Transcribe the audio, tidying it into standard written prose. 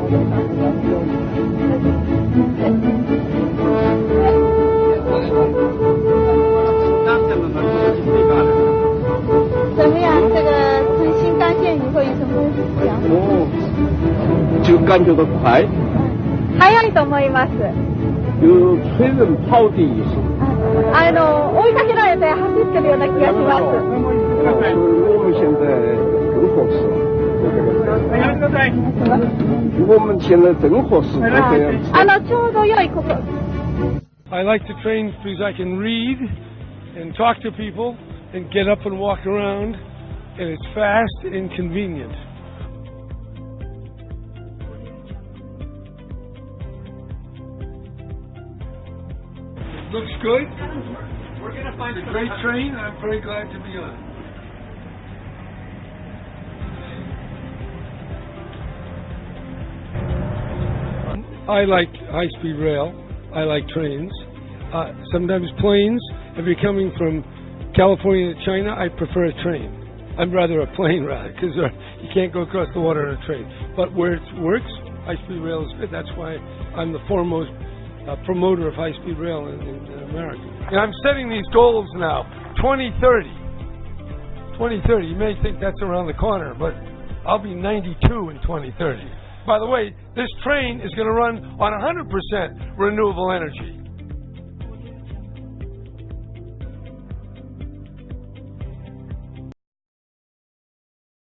怎么样？这个乘新干线以后有什么想法？就感觉到快。速いと思います。有催人跑的意思。追いかけられて走ってるような気がします。我们现在更合适了。我们现在真合适这样。ちょうど良いこと。I like the train because I can read and talk to people and get up and walk around, and it's fast and convenient. Looks good. We're going to find a great train. I'm very glad to be on it. I like high-speed rail. I like trains. Sometimes planes. If you're coming from California to China, I prefer a train. I'd rather a plane, rather, because you can't go across the water on a train. But where it works, high-speed rail is good. That's why I'm the foremost promoter of high-speed rail in America. And I'm setting these goals now. 2030. 2030. You may think that's around the corner, but I'll be 92 in 2030. By the way, this train is going to run on 100% renewable energy.